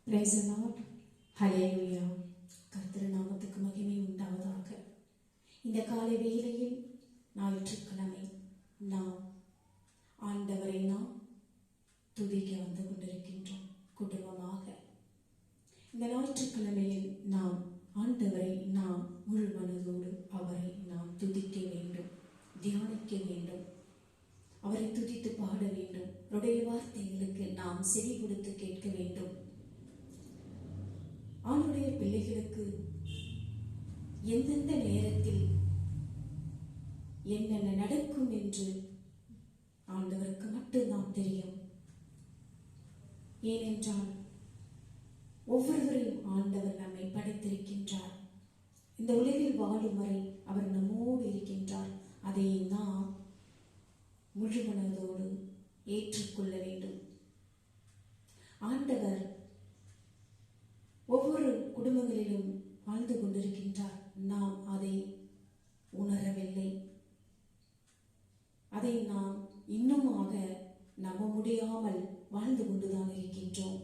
Praise the Lord. ஹல்லேலூயா. கர்த்தர் நாமத்துக்கு மகிமை உண்டாவதாக. இந்த காலை வேளையில் ஞாயிற்றுக்கிழமை நாம் ஆண்டவரை நாம் துதிக்க வந்து கொண்டிருக்கின்றோம் குடும்பமாக. இந்த ஞாயிற்றுக்கிழமையில் நாம் ஆண்டவரை நாம் முழு மனதோடு அவரை நாம் துதிக்க வேண்டும், தியானிக்க வேண்டும், அவரை துதித்து பாட வேண்டும். அவருடைய வார்த்தைகளுக்கு நாம் செவி கொடுத்து கேட்க வேண்டும். ஆண்டுடைய பிள்ளைகளுக்கு எந்தெந்த நேரத்தில் என்னென்ன நடக்கும் என்று ஆண்டவருக்கு மட்டும்தான் தெரியும். ஏனென்றால் ஒவ்வொருவரையும் ஆண்டவர் நம்மை படைத்திருக்கின்றார். இந்த உலகில் வாழும் வரை அவர் நம்மோடு இருக்கின்றார். அதை நாம் முழு மனதோடு ஏற்றுக்கொள்ள வேண்டும். ஆண்டவர் ஒவ்வொரு குடும்பங்களிலும் வாழ்ந்து கொண்டிருக்கின்றார். நாம் அதை உணரவில்லை. அதை நாம் இன்னுமாக நம்ப முடியாமல் வாழ்ந்து கொண்டுதான் இருக்கின்றோம்.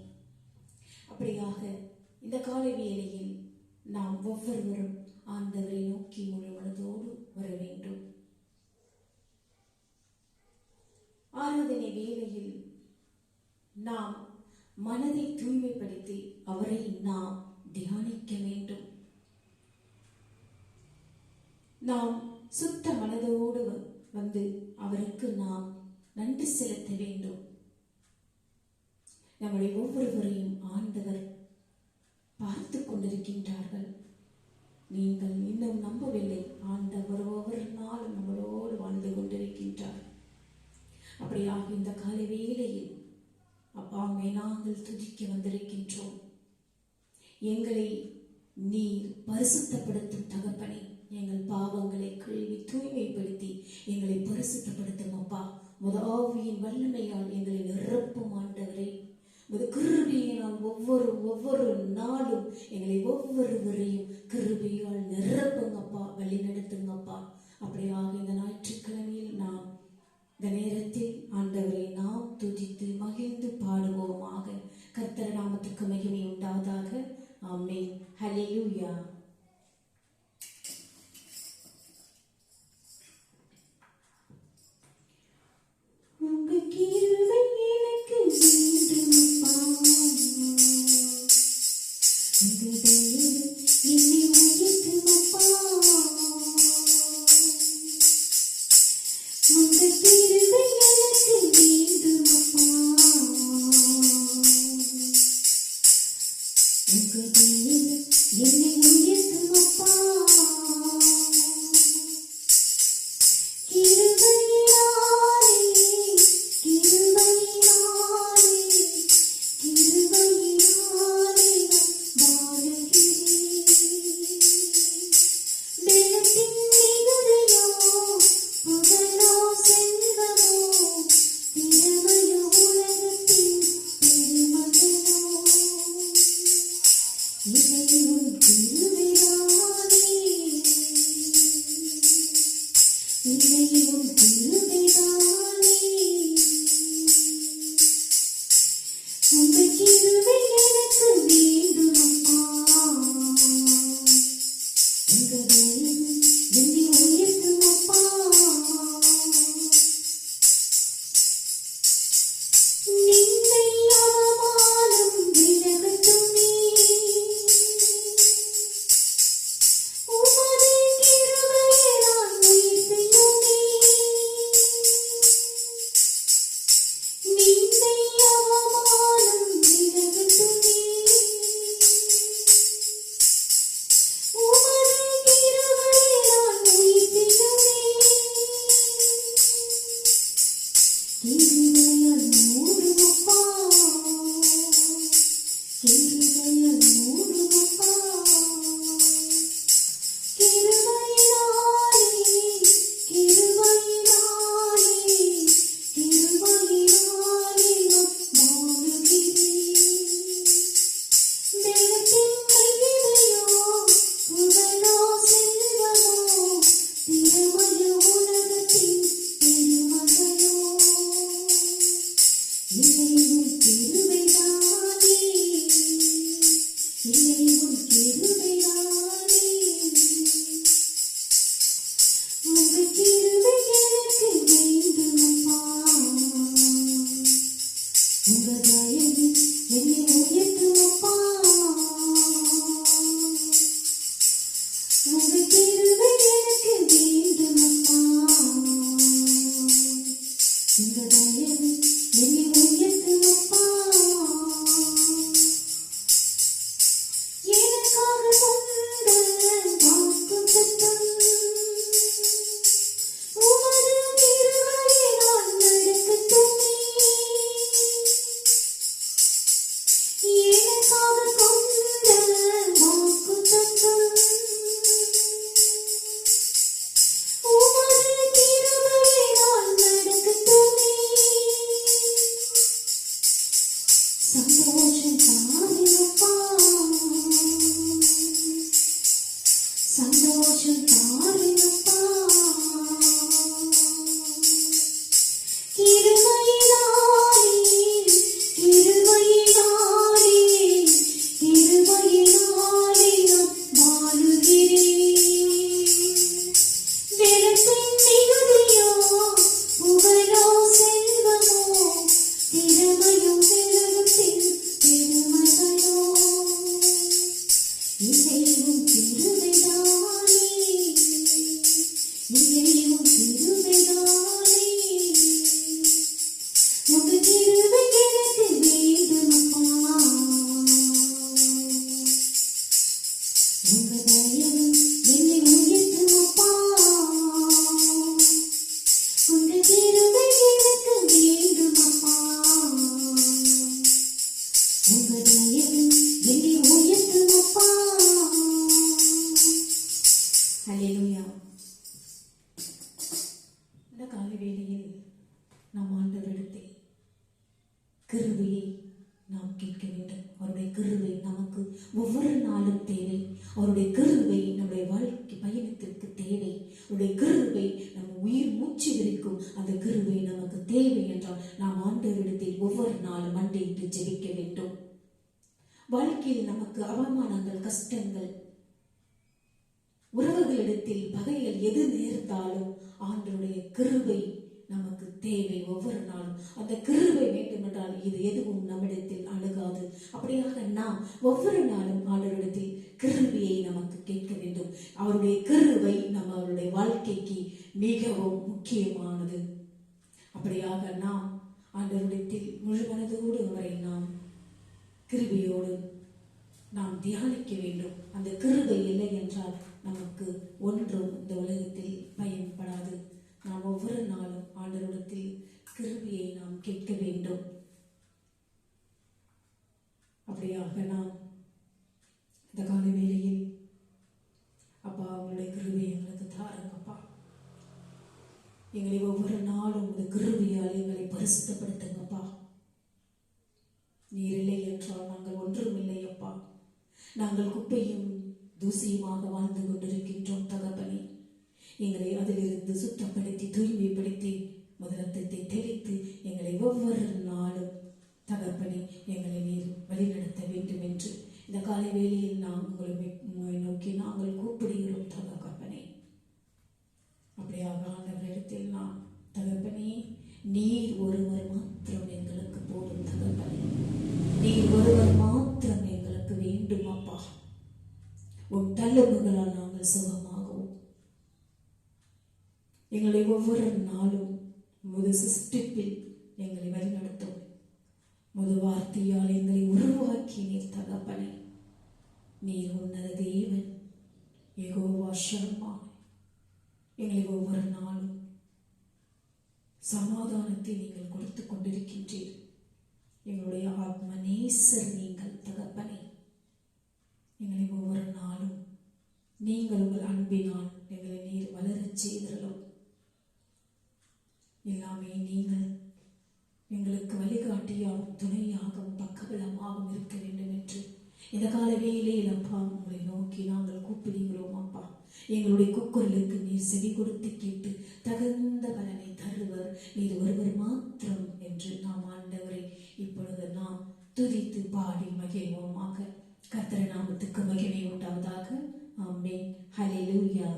அப்படியாக இந்த காலை வேளையில் நாம் ஒவ்வொருவரும் ஆண்டவரை நோக்கி முழு மனதோடு வர வேண்டும். ஆராதனை வேளையில் நாம் மனதை தூய்மைப்படுத்தி அவரை நாம் தியானிக்க வேண்டும். நாம் சுத்த மனதோடு வந்து அவருக்கு நாம் நன்றி செலுத்த வேண்டும். நம்முடைய ஒவ்வொருவரையும் ஆண்டவர் பார்த்து கொண்டிருக்கின்றார்கள். நீங்கள் இன்னும் நம்பவில்லை, ஆண்டவர் ஒவ்வொரு நாளும் நம்மளோடு வாழ்ந்து கொண்டிருக்கின்றார். அப்படியாக இந்த காலை வேளையில் அப்பாவை நாங்கள் துதிக்க வந்திருக்கின்றோம். எங்களை நீர் பரிசுத்தப்படுத்தும் தகப்பனே, எங்கள் பாவங்களை கழுவி தூய்மைப்படுத்தி எங்களை பரிசுத்தப்படுத்தும் அப்பா. முதலாவியின் வல்லமையால் எங்களை நிரப்பும் ஆண்டவரே. கிருபையால் ஒவ்வொரு நாளும் எங்களை ஒவ்வொருவரையும் கிருபையால் நிரப்புங்கப்பா, வழி நடத்துங்கப்பா. அப்படியாக இந்த ஞாயிற்றுக்கிழமையில் நாம் இந்த நேரத்தில் ஆண்டவரை நாம் துதித்து மகிழ்ந்து பாடுவோமாக. கர்த்தர் நாமத்துக்கு மகிமை உண்டாவதாக. ஆமென். ஹல்லேலூயா. உங்க கிருபை எனக்கு வேண்டுமப்பா, உங்க தயவு என்னை உயர்த்துமப்பா, உங்க கிருபை எனக்கு வேண்டுமப்பா, உங்க தயவு என்னை உயர்த்துமப்பா. You என்னை உயர்த்தும் அப்பா. உங்க கிருபை எனக்கு வேண்டும் அப்பா. உங்க தயவு என்னை உயர்த்தும் அப்பா. எனக்காக சொந்த வாக்குத்தத்தம் உமது கிருபையினால் நடக்கட்டுமே. எனக்காக கொண்ட வாக்குத்தத்தம் உமது கிருபையினால் நடக்கட்டுமே. சந்தோஷம் தாருங்கப்பா. சந்தோஷம் தாருங்கப்பா. கிருபையினாலே கிருபையினாலே கிருபையினாலே நான் வாழுகிறேன். வெறுப்பின் மிகுதியோ புகழோ செல்வமோ திறமையும் செல்வத்தின் பெருமைகளோ இதையும் கிருபைதானே. இதையும் கிருபைதானே. உங்க கிருபை எனக்கு வேண்டுமப்பா. உங்க தயவு என்னை உயர்த்துமப்பா. உங்க கிருபை எனக்கு வேண்டுமப்பா. உங்க தயவு என்னை உயர்த்துமப்பா. ஹல்லேலூயா. இந்த காலை வேளையில் நாம் ஆண்டவரிடத்தில் கிருபையை நாம் கேட்க வேண்டும். அவருடைய கிருபை நமக்கு ஒவ்வொரு நாளும் தேவை. அவருடைய கிருபை நம்முடைய வாழ்க்கை பயணத்திற்கு தேவை. அவருடைய கிருபை நம்ம உயிர் மூச்சு வரைக்கும் அந்த கிருபை நமக்கு தேவை என்றால் நாம் ஆண்டவரிடத்தில் ஒவ்வொரு நாளும் மண்டியிட்டு ஜெபிக்க வேண்டும். வாழ்க்கையில் நமக்கு அவமானங்கள், கஷ்டங்கள், உறவுகளிடத்தில் பகைகள் எது நேர்ந்தாலும் ஆண்டவருடைய கிருபை நமக்கு தேவை. ஒவ்வொரு நாளும் அந்த கிருபை வேண்டுமென்றால் இது எதுவும் நம்மிடத்தில் அணுகாது. அப்படியாக நாம் ஒவ்வொரு நாளும் ஆண்டவரிடத்தில் கிருபையை நமக்கு கேட்க வேண்டும். அவருடைய கிருபை நம்மளுடைய வாழ்க்கைக்கு மிகவும் முக்கியமானது. அப்படியாக நாம் ஆண்டவரிடத்தில் முழு மனதோடு அவரை நாம் கிருபையோடு நாம் தியானிக்க வேண்டும். அந்த கிருபை இல்லை என்றால் நமக்கு ஒன்றும் இந்த உலகத்தில் பயன்படாது. நாம் ஒவ்வொரு நாளும் ஆண்டவரிடத்தில் கிருபையை நாம் கேட்க வேண்டும். அப்படியாக நாம் இந்த காலை வேளையில் அப்பா உங்களுடைய கிருபையை எங்களுக்கு தாருங்கப்பா. எங்களை ஒவ்வொரு நாளும் இந்த கிருபையால் எங்களை பரிசுத்தப்படுத்துங்கப்பா. நீர் இல்லை என்றால் நாங்கள் ஒன்றும் இல்லை அப்பா. நாங்கள் குப்பையும் தூசியுமாக வாழ்ந்து கொண்டிருக்கின்றோம் தகப்பனே. எங்களை அதிலிருந்து சுத்தப்படுத்தி தூய்மைப்படுத்தி முதலத்தை தெளித்து எங்களை ஒவ்வொரு நாளும் தகப்பனே எங்களை நீர் வழிநடத்த வேண்டும் என்று இந்த காலை வேளையில் நாம் உங்களை நோக்கி நாங்கள் கூப்பிடுகிறோம் தகப்பனே. அப்படியாக ஆண்டவரிடத்தில் நாம் தகப்பனே நீர் ஒருவர் மாத்திரம் எங்களுக்கு போதும் தகப்பனே. நீர் ஒருவர் மாத்திரம் எங்களுக்கு வேண்டும் அப்பா. உன் தள்ளுமுகளால் நாங்கள் சுகமாகவும் எங்களை ஒவ்வொரு நாளும் முது சிருஷ்டிப்பில் எங்களை வழிநடத்தும். முது வார்த்தையால் எங்களை உருவாக்கி நீர் தகப்பனே. நீர் உன்னத தேவன் யெகோவா ஷம்மா. எங்களை ஒவ்வொரு நாளும் சமாதானத்தை நீங்கள் கொடுத்து கொண்டிருக்கின்றீர். எங்களுடைய ஆத்ம நேசர் நீங்கள் தகப்பனே. எங்களை ஒவ்வொரு நாளும் நீங்கள் உங்கள் அன்பினால் எங்களை நீர் வளரச் செய்தீர்களோ. எல்லாமே நீங்கள் எங்களுக்கு வழிகாட்டியாகவும் துணையாகவும் பக்கபலமாகவும் இருக்க வேண்டும் என்று இந்த கால வேளையில் அப்பா உங்களை நோக்கி நாங்கள் கூப்பிடுகிறோம் அப்பா. எங்களுடைய கூக்குரலுக்கு நீர் செவி கொடுத்து கேட்டு தகுந்த பலனை தருவர் நீர் ஒருவர் மாத்திரம் என்று நாம் ஆண்டவரை இப்பொழுது நாம் துதித்து பாடி மகிழ்வோமாக. கர்த்தர் நாமத்துக்கு மகிமை உண்டாவதாக. ஆமென். ஹல்லேலூயா.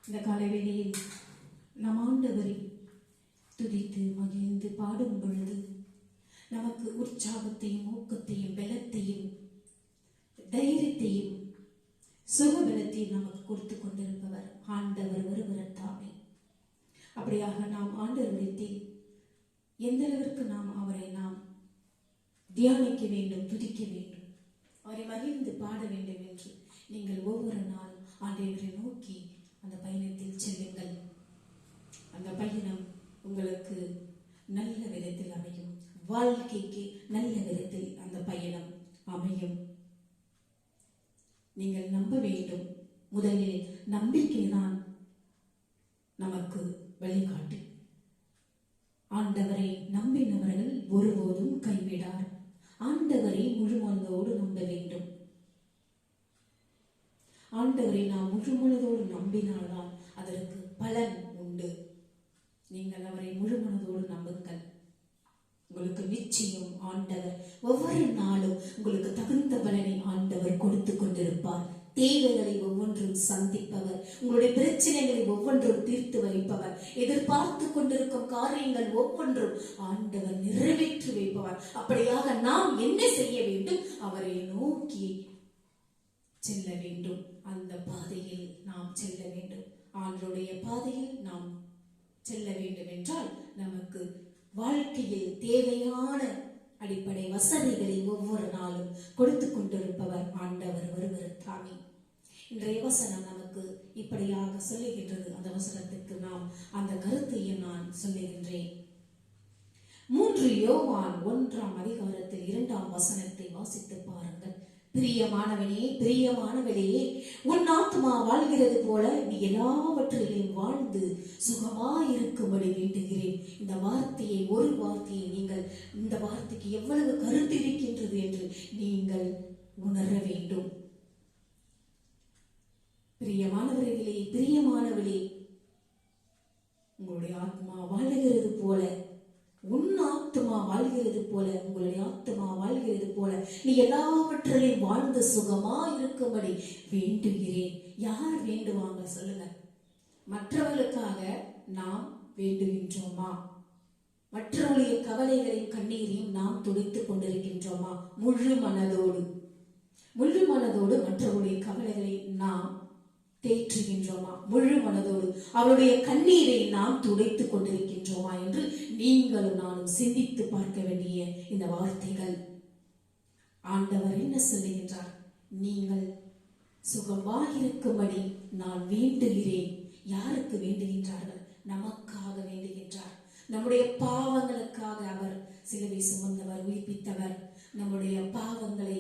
இந்த காலை வேளையில் நம் ஆண்டவரை துதித்து மகிழ்ந்து பாடும் பொழுது நமக்கு உற்சாகத்தையும் ஊக்கத்தையும் பலத்தையும் தைரியத்தையும் சுகபலத்தையும் நமக்கு கொடுத்து கொண்டிருப்பவர் ஆண்டவர் ஒருவர் தாமே. அப்படியாக நாம் ஆண்டவரிடத்தில் எந்த அளவிற்கு நாம் அவரை தியானிக்க வேண்டும், துதிக்க வேண்டும், அவரை மகிழ்ந்து பாட வேண்டும் என்று நீங்கள் ஒவ்வொரு நாள் ஆண்டவரை நோக்கி அந்த பயணத்தில் செல்லுங்கள். அந்த பயணம் உங்களுக்கு நல்ல விதத்தில் அமையும். வாழ்க்கைக்கு நல்ல விதத்தில் அந்த பயணம் அமையும். நீங்கள் நம்ப வேண்டும். முதலில் நம்பிக்கை தான் நமக்கு வழிகாட்டு. ஆண்டவரை நம்பினவர்கள் ஒருபோதும் கைவிடார். ஆண்டவரை முழுமனதோடு நம்ப வேண்டும். ஆண்டவரை நாம் முழுமனதோடு நம்பினால்தான் அதற்கு பலன் உண்டு. நீங்கள் அவரை முழுமனதோடு நம்புங்கள். உங்களுக்கு நிச்சயம் ஆண்டவர் ஒவ்வொரு நாளும் உங்களுக்கு தகுந்த பலனை ஆண்டவர் கொடுத்து கொண்டிருப்பார். தேவைகளை ஒவ்வொன்றும் சந்திப்பவர், உங்களுடைய பிரச்சனைகளை ஒவ்வொன்றும் தீர்த்து வைப்பவர், எதிர்பார்த்து கொண்டிருக்கும் காரியங்கள் ஒவ்வொன்றும் ஆண்டவர் நிறைவேற்றி வைப்பவர். அப்படியாக நாம் என்ன செய்ய வேண்டும்? அவரை நோக்கி செல்ல வேண்டும். அந்த பாதையில் நாம் செல்ல வேண்டும். ஆண்டவருடைய பாதையில் நாம் செல்ல வேண்டும் என்றால் நமக்கு வாழ்க்கையில் தேவையான அடிப்படை வசதிகளை ஒவ்வொரு நாளும் கொடுத்து கொண்டிருப்பவர் ஆண்டவர் ஒருவர் தாமே. இன்றைய வசனம் நமக்கு இப்படியாக சொல்லுகின்றது. அந்த வசனத்துக்கு நாம் அந்த கருத்தையும் நான் சொல்லுகின்றேன். 3 யோவான் 1ஆம் அதிகாரத்தில் 2ஆம் வசனத்தை வாசித்து பாருங்கள். பிரியமானவனே, பிரியமானவளே, உன் ஆத்மா வாழ்கிறது போல நீ எல்லாவற்றிலும் வாழ்ந்து சுகமாயிருக்கும்படி வேண்டுகிறேன். இந்த வார்த்தையை, ஒரு வார்த்தையை நீங்கள், இந்த வார்த்தைக்கு எவ்வளவு கருத்து இருக்கின்றது என்று நீங்கள் உணர வேண்டும். பிரியமானவர்களே, பிரியமானவளே, உங்களுடைய ஆத்மா வாழ்கிறது போல, உன் ஆத்மா வாழ்கிறது போல, உங்களுடைய ஆத்மா வாழ்கிறது போல நீ எல்லாவற்றிலையும் வாழ்ந்து சுகமா இருக்கும்படி வேண்டுகிறேன். யார் வேண்டுவாங்க சொல்லுங்க? மற்றவர்களுக்காக நாம் வேண்டுகின்றோமா? மற்றவர்களுடைய கவலைகளையும் கண்ணீரையும் நாம் துடைத்துக் கொண்டிருக்கின்றோமா? முழு மனதோடு மற்றவர்களுடைய கவலைகளை நாம் தேற்றுகின்றோமா? முழு மனதோடு அவருடைய கண்ணீரை நாம் துடைத்துக் கொண்டிருக்கின்றோமா என்று நீங்களும் நானும் சிந்தித்து பார்க்க வேண்டிய இந்த வார்த்தைகள். ஆண்டவர் என்ன சொல்லுகின்றார்? நீங்கள் சுகமாயிருக்கும்படி நான் வேண்டுகிறேன். யாருக்கு வேண்டுகின்றார்கள்? நமக்காக வேண்டுகின்றார். நம்முடைய பாவங்களுக்காக அவர் சிலுவை சுமந்தவர், உயிர்ப்பித்தவர். நம்முடைய பாவங்களை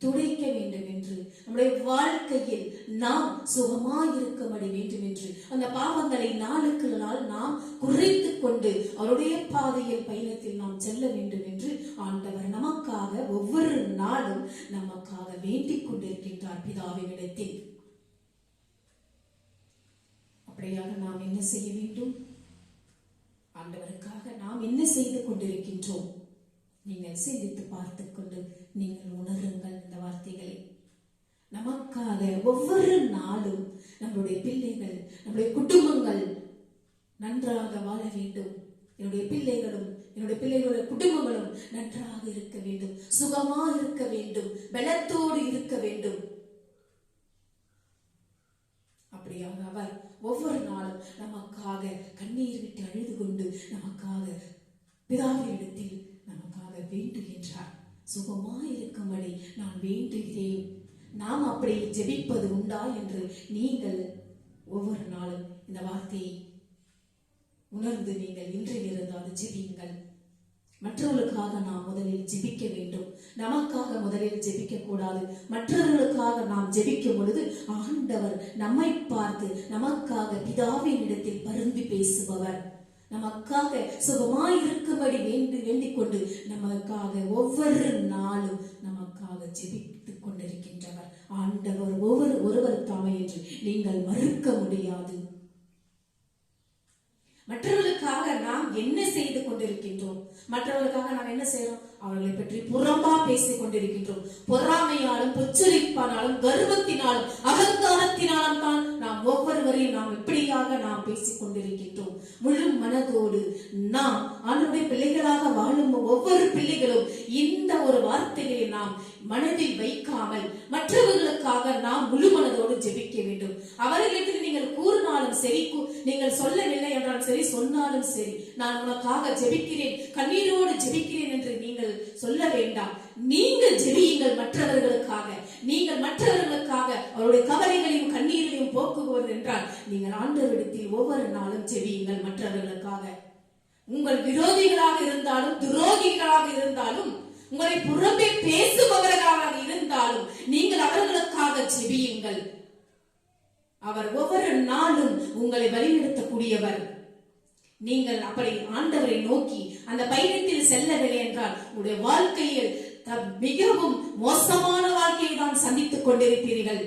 துடைக்க வேண்டும் என்று, நம்முடைய வாழ்க்கையில் நாம் சுகமாயிருக்கும்படி வேண்டும் என்று, அந்த பாவங்களை நாளுக்கு நாள் நாம் குறைத்துக் கொண்டு அவருடைய பாதையில் பயணத்தில் நாம் செல்ல வேண்டும் என்று ஆண்டவர் நமக்காக ஒவ்வொரு நாளும் நமக்காக வேண்டிக் கொண்டிருக்கின்றார் பிதாவினிடத்தில். அப்படியாக நாம் என்ன செய்ய வேண்டும்? ஆண்டவருக்காக நாம் என்ன செய்து கொண்டிருக்கின்றோம்? நீங்கள் சிந்தித்து பார்த்துக் கொண்டு நீங்கள் உணருங்கள் இந்த வார்த்தைகளை. நமக்காக ஒவ்வொரு நாளும் நம்முடைய பிள்ளைகள், நம்முடைய குடும்பங்கள் நன்றாக வாழ வேண்டும். என்னுடைய பிள்ளைகளும் என்னுடைய பிள்ளைகளுடைய குடும்பங்களும் நன்றாக இருக்க வேண்டும், சுகமா இருக்க வேண்டும், பலத்தோடு இருக்க வேண்டும். அப்படியாக அவர் ஒவ்வொரு நாளும் நமக்காக கண்ணீர் விட்டு அழுது கொண்டு நமக்காக பிதாவினிடத்தில் நமக்காக வேண்டுகின்றார். சுகமாயிருக்கும்படி நான் வேண்டுகிறேன். நாம் அப்படி ஜெபிப்பது உண்டா என்று நீங்கள் ஒவ்வொரு நாளும் இந்த வார்த்தையை உணர்ந்து நீங்கள் இன்றிலிருந்து அது ஜெபியுங்கள். மற்றவர்களுக்காக நாம் முதலில் ஜெபிக்க வேண்டும். நமக்காக முதலில் ஜெபிக்க கூடாது. மற்றவர்களுக்காக நாம் ஜெபிக்கும் பொழுது ஆண்டவர் நம்மை பார்த்து நமக்காக பிதாவின் இடத்தில் பரிந்து பேசுபவர். நமக்காக சுகமாயிருக்கும்படி வேண்டிக் கொண்டு நமக்காக ஒவ்வொரு நாளும் நமக்காக ஜெபித்துக் கொண்டிருக்கின்றவர் ஆண்டவர் ஒருவர் தாமே என்று நீங்கள் மறுக்க முடியாது. மற்றவர்களுக்காக நாம் என்ன செய்து கொண்டிருக்கின்றோம்? மற்றவர்களுக்காக நாம் என்ன செய்யறோம்? அவர்களை பற்றி புறம்பா பேசிக் கொண்டிருக்கின்றோம். பொறாமையாலும், பொச்சரிப்பானாலும், கர்வத்தினாலும், அகங்காரத்தினாலும் தான் நாம் ஒவ்வொருவரையும் நாம் எப்படியாக நாம் பேசிக் கொண்டிருக்கின்றோம். முழு மனதோடு நாம் ஆண்டவருடைய பிள்ளைகளாக வாழும் ஒவ்வொரு பிள்ளைகளும் இந்த ஒரு வார்த்தைகளை நாம் மனதில் வைக்காமல் மற்றவர்களுக்காக நாம் முழு மனதோடு ஜெபிக்க வேண்டும். அவர்களுக்கு நீங்கள் கூறினாலும் சரி, நீங்கள் சொல்லவில்லை என்றாலும் சரி, சொன்னாலும் சரி, நான் உனக்காக ஜெபிக்கிறேன், கண்ணீரோடு ஜெபிக்கிறேன் என்று நீங்கள் சொல்ல வேண்டாம். நீங்கள் ஜெபியுங்கள் மற்றவர்களுக்காக. நீங்கள் மற்றவர்களுக்காக அவருடைய கவலைகளையும் கண்ணீரையும் போக்குவது என்றால் நீங்கள் ஆண்டவரிடத்தில் ஒவ்வொரு நாளும் ஜெபியுங்கள் மற்றவர்களுக்காக. உங்கள் விரோதிகளாக இருந்தாலும், துரோகிகளாக இருந்தாலும், உங்களை புறம்பே பேசுபவர்களாக இருந்தாலும் நீங்கள் அவர்களுக்காக ஜெபியுங்கள். அவர் ஒவ்வொரு நாளும் உங்களை வழிநடத்தக்கூடியவர். நீங்கள் அப்படி ஆண்டவரை நோக்கி அந்த பயணத்தில் செல்லவில்லை என்றால் உங்களுடைய வாழ்க்கையில் மிகவும் மோசமான வாழ்க்கையை தான் சந்தித்துக் கொண்டிருப்பீர்கள்.